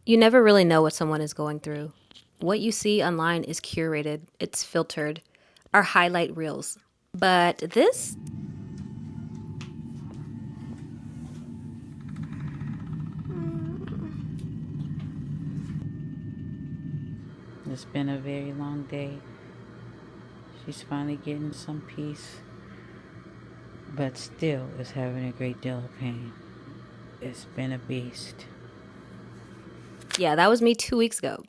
You never really know what someone is going through. What you see online is curated, it's filtered, are highlight reels. But this, It's been a very long day. She's finally getting some peace, but still is having a great deal of pain. It's been a beast. yeah, that was me 2 weeks ago.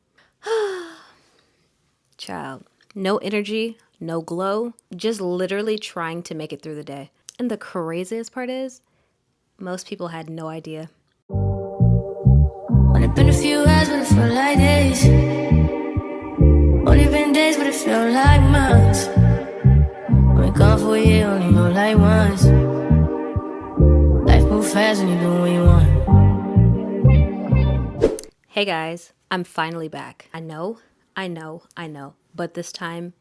Child, no energy, no glow, just literally trying to make it through the day. And the craziest part is, most people had no idea. Only been a few hours, but it felt like days. Only been days, but it felt like months. Been gone for a year, only know like once. Life moves fast when you do what you want. Hey guys, I'm finally back. I know, but this time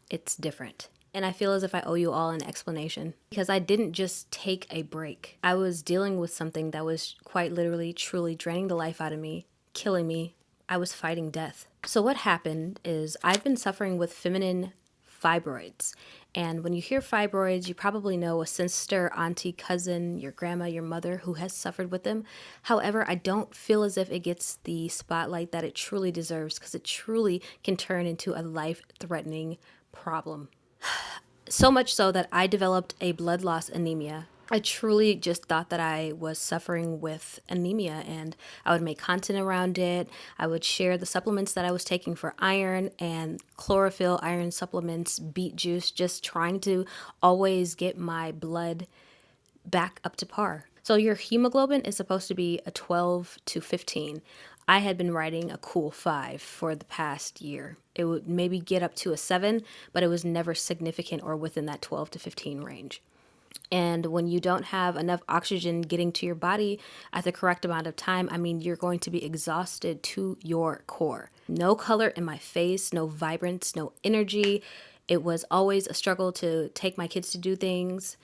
it's different. And I feel as if I owe you all an explanation because I didn't just take a break. I was dealing with something that was quite literally, truly draining the life out of me, killing me. I was fighting death. So what happened is I've been suffering with feminine fibroids. And when you hear fibroids, you probably know a sister, auntie, cousin, your grandma, your mother who has suffered with them. However, I don't feel as if it gets the spotlight that it truly deserves because it truly can turn into a life-threatening problem. So much so that I developed a blood loss anemia. I truly just thought that I was suffering with anemia, and I would make content around it. I would share the supplements that I was taking for iron and chlorophyll, iron supplements, beet juice, just trying to always get my blood back up to par. So your hemoglobin is supposed to be a 12 to 15. I had been writing a cool 5 for the past year. It would maybe get up to a 7, but it was never significant or within that 12 to 15 range. And when you don't have enough oxygen getting to your body at the correct amount of time, I mean, you're going to be exhausted to your core. No color in my face, no vibrance, no energy. It was always a struggle to take my kids to do things,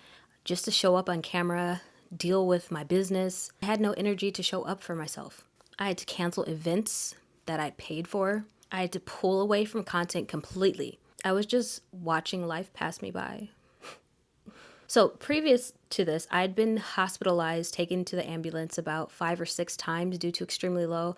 just to show up on camera, deal with my business. I had no energy to show up for myself. I had to cancel events that I paid for. I had to pull away from content completely. I was just watching life pass me by. So previous to this, I'd been hospitalized, taken to the ambulance about 5 or 6 times due to extremely low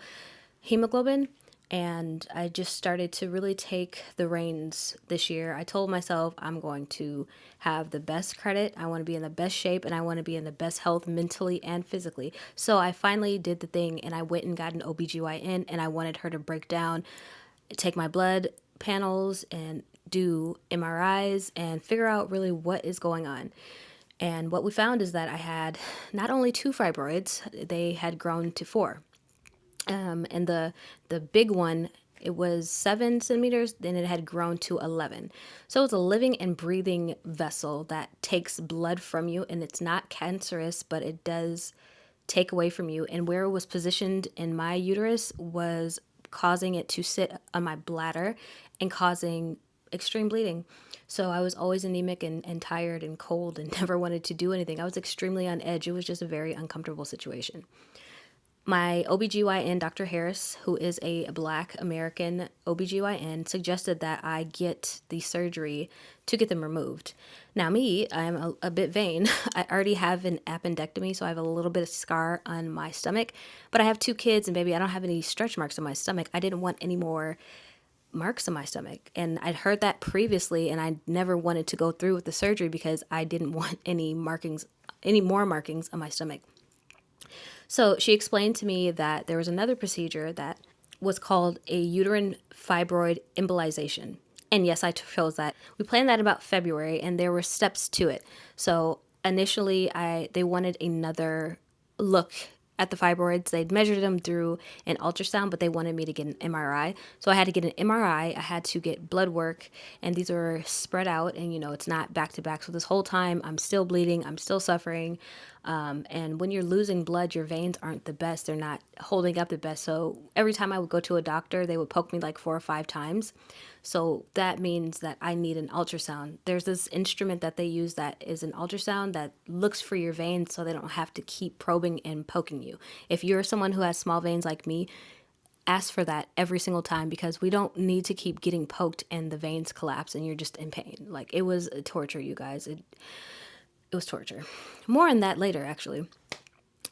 hemoglobin. And I just started to really take the reins this year. I told myself I'm going to have the best credit. I want to be in the best shape and I want to be in the best health mentally and physically. So I finally did the thing and I went and got an OBGYN and I wanted her to break down, take my blood panels and do MRIs and figure out really what is going on. And what we found is that I had not only 2 fibroids, they had grown to 4. And the big one, it was 7 centimeters, then it had grown to 11. So it's a living and breathing vessel that takes blood from you, and it's not cancerous, but it does take away from you. And where it was positioned in my uterus was causing it to sit on my bladder and causing extreme bleeding. So I was always anemic and tired and cold and never wanted to do anything. I was extremely on edge. It was just a very uncomfortable situation. My OBGYN, Dr. Harris, who is a Black American OBGYN, suggested that I get the surgery to get them removed. Now me, I'm a bit vain. I already have an appendectomy, so I have a little bit of scar on my stomach, but I have 2 kids and baby, I don't have any stretch marks on my stomach. I didn't want any more marks on my stomach. And I'd heard that previously and I never wanted to go through with the surgery because I didn't want any more markings on my stomach. So she explained to me that there was another procedure that was called a uterine fibroid embolization. And yes, I chose that. We planned that about February and there were steps to it. So initially they wanted another look at the fibroids. They'd measured them through an ultrasound, but they wanted me to get an MRI. So I had to get an MRI. I had to get blood work, and these were spread out, and it's not back to back. So this whole time I'm still bleeding, I'm still suffering. And when you're losing blood, your veins aren't the best. They're not holding up the best. So every time I would go to a doctor, they would poke me like 4 or 5 times. So that means that I need an ultrasound. There's this instrument that they use that is an ultrasound that looks for your veins so they don't have to keep probing and poking you. If you're someone who has small veins like me, ask for that every single time because we don't need to keep getting poked and the veins collapse and you're just in pain. Like, it was torture, you guys. It was torture. More on that later, actually.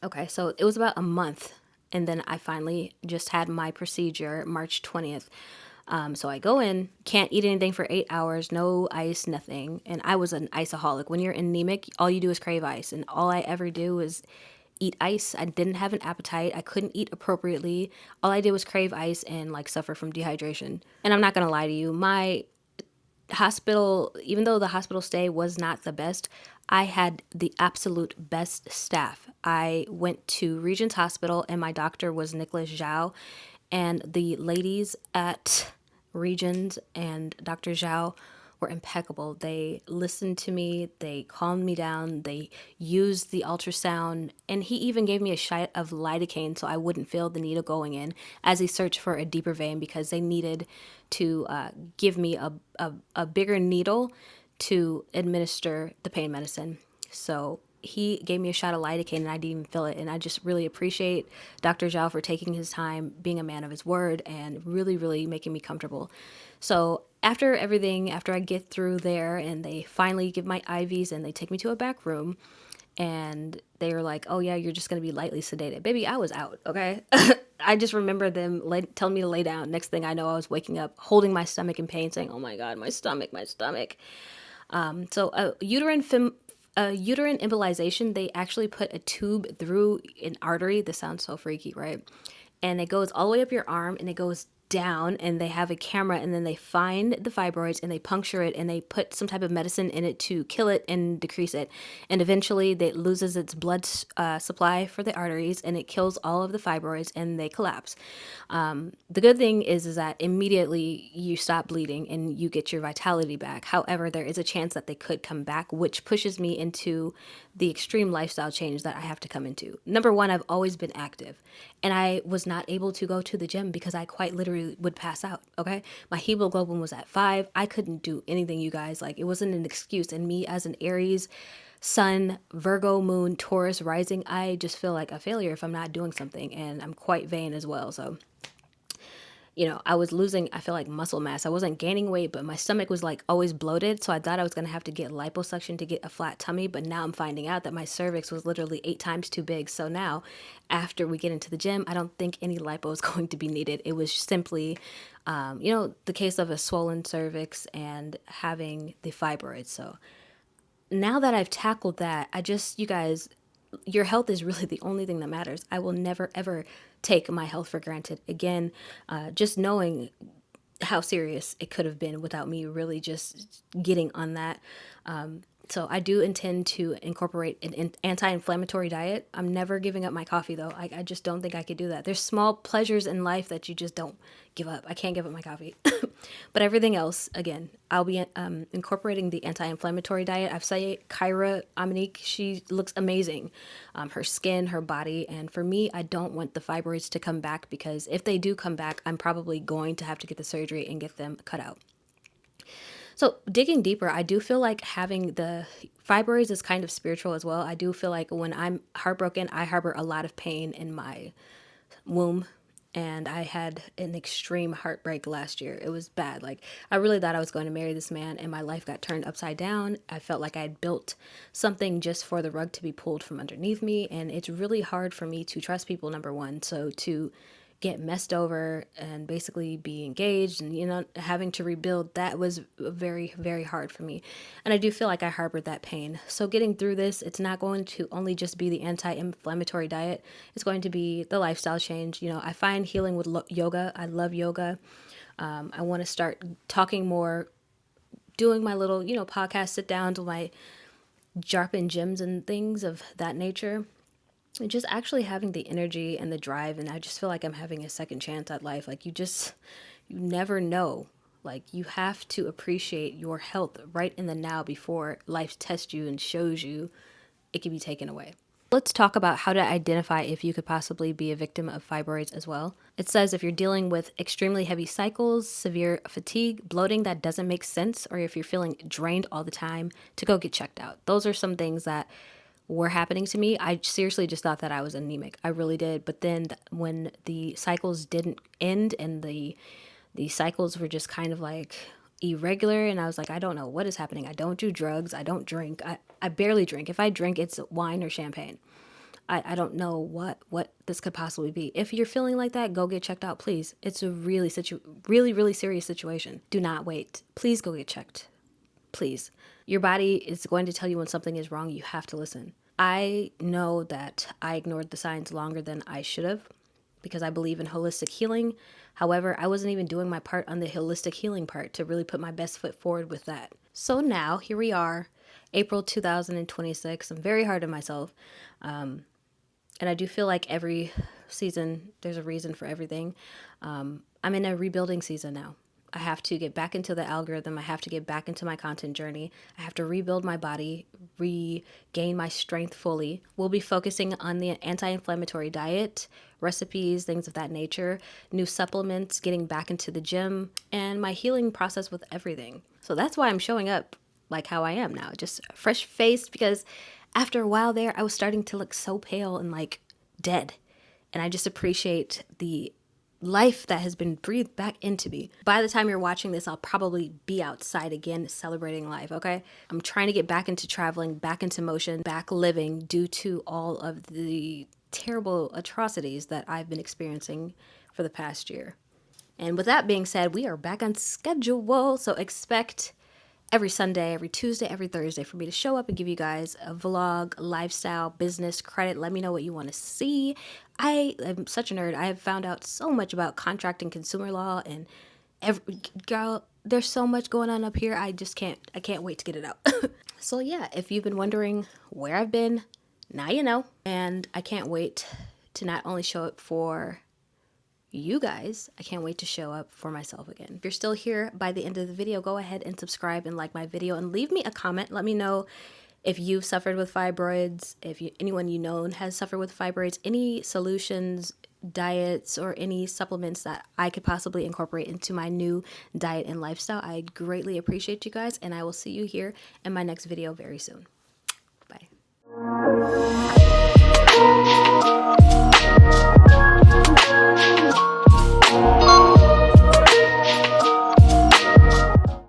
Okay, so it was about a month, and then I finally just had my procedure March 20th. So I go in, can't eat anything for 8 hours, no ice, nothing. And I was an iceaholic. When you're anemic, all you do is crave ice. And all I ever do was eat ice. I didn't have an appetite. I couldn't eat appropriately. All I did was crave ice and like suffer from dehydration. And I'm not going to lie to you, my hospital, even though the hospital stay was not the best, I had the absolute best staff. I went to Regent's Hospital and my doctor was Nicholas Zhao, and the ladies at Regents and Dr. Zhao were impeccable. They listened to me, they calmed me down, they used the ultrasound, and he even gave me a shot of lidocaine so I wouldn't feel the needle going in as he searched for a deeper vein because they needed to give me a bigger needle to administer the pain medicine. So he gave me a shot of lidocaine and I didn't even feel it. And I just really appreciate Dr. Zhao for taking his time, being a man of his word, and really, really making me comfortable. So after everything, after I get through there and they finally give my IVs and they take me to a back room and they were like, oh yeah, you're just going to be lightly sedated. Baby, I was out, okay? I just remember them telling me to lay down. Next thing I know, I was waking up, holding my stomach in pain, saying, oh my God, my stomach, my stomach. So uterine embolization, they actually put a tube through an artery. This sounds so freaky, right? And it goes all the way up your arm and it goes down, and they have a camera, and then they find the fibroids and they puncture it and they put some type of medicine in it to kill it and decrease it. And eventually it loses its blood supply for the arteries and it kills all of the fibroids and they collapse. The good thing is that immediately you stop bleeding and you get your vitality back. However, there is a chance that they could come back, which pushes me into the extreme lifestyle change that I have to come into. Number one, I've always been active and I was not able to go to the gym because I quite literally would pass out. Okay. My hemoglobin was at 5. I couldn't do anything, you guys. Like, it wasn't an excuse. And me as an Aries, Sun, Virgo, Moon, Taurus, rising, I just feel like a failure if I'm not doing something. And I'm quite vain as well. So, you know, I was losing, I feel like, muscle mass. I wasn't gaining weight, but my stomach was like always bloated. So I thought I was going to have to get liposuction to get a flat tummy. But now I'm finding out that my cervix was literally 8 times too big. So now after we get into the gym, I don't think any lipo is going to be needed. It was simply, the case of a swollen cervix and having the fibroids. So now that I've tackled that, you guys, your health is really the only thing that matters. I will never, ever take my health for granted again. Just knowing how serious it could have been without me really just getting on that. So I do intend to incorporate an anti-inflammatory diet. I'm never giving up my coffee though. I just don't think I could do that. There's small pleasures in life that you just don't give up. I can't give up my coffee. But everything else, again, I'll be incorporating the anti-inflammatory diet. I've said Kyra Amanique, she looks amazing. Her skin, her body. And for me, I don't want the fibroids to come back because if they do come back, I'm probably going to have to get the surgery and get them cut out. So digging deeper, I do feel like having the fibroids is kind of spiritual as well. I do feel like when I'm heartbroken, I harbor a lot of pain in my womb. And I had an extreme heartbreak last year. It was bad. Like, I really thought I was going to marry this man and my life got turned upside down. I felt like I had built something just for the rug to be pulled from underneath me. And it's really hard for me to trust people, number one. So to get messed over and basically be engaged and, having to rebuild, that was very, very hard for me. And I do feel like I harbored that pain. So getting through this, it's not going to only just be the anti-inflammatory diet. It's going to be the lifestyle change. I find healing with yoga. I love yoga. I want to start talking more, doing my little, podcast sit downs with my Jarpin gyms and things of that nature. And just actually having the energy and the drive. And I just feel like I'm having a second chance at life. Like, you never know. Like, you have to appreciate your health right in the now before life tests you and shows you it can be taken away. Let's talk about how to identify if you could possibly be a victim of fibroids as well. It says if you're dealing with extremely heavy cycles, severe fatigue, bloating that doesn't make sense, or if you're feeling drained all the time, to go get checked out. Those are some things that were happening to me, I seriously just thought that I was anemic. I really did. But then when the cycles didn't end and the cycles were just kind of like irregular, and I was like, I don't know what is happening. I don't do drugs. I don't drink. I barely drink. If I drink, it's wine or champagne. I don't know what this could possibly be. If you're feeling like that, go get checked out, please. It's a really serious situation. Do not wait. Please go get checked. Please. Your body is going to tell you when something is wrong. You have to listen. I know that I ignored the signs longer than I should have because I believe in holistic healing. However, I wasn't even doing my part on the holistic healing part to really put my best foot forward with that. So now, here we are, April 2026. I'm very hard on myself. And I do feel like every season, there's a reason for everything. I'm in a rebuilding season now. I have to get back into the algorithm. I have to get back into my content journey. I have to rebuild my body, regain my strength fully. We'll be focusing on the anti-inflammatory diet, recipes, things of that nature, new supplements, getting back into the gym, and my healing process with everything. So that's why I'm showing up like how I am now, just fresh-faced, because after a while there, I was starting to look so pale and like dead. And I just appreciate the life that has been breathed back into me. By the time you're watching this, I'll probably be outside again celebrating life, okay? I'm trying to get back into traveling, back into motion, back living due to all of the terrible atrocities that I've been experiencing for the past year. And with that being said, we are back on schedule, so expect every Sunday, every Tuesday, every Thursday for me to show up and give you guys a vlog, lifestyle, business, credit. Let me know what you want to see. I am such a nerd. I have found out so much about contract and consumer law, and girl, there's so much going on up here. I can't wait to get it out. So yeah, if you've been wondering where I've been, now you know. And I can't wait to not only show up for you guys, I can't wait to show up for myself again. If you're still here by the end of the video, go ahead and subscribe and like my video and leave me a comment. Let me know if you've suffered with fibroids, if anyone you know has suffered with fibroids, any solutions, diets, or any supplements that I could possibly incorporate into my new diet and lifestyle. I greatly appreciate you guys, and I will see you here in my next video very soon. Bye.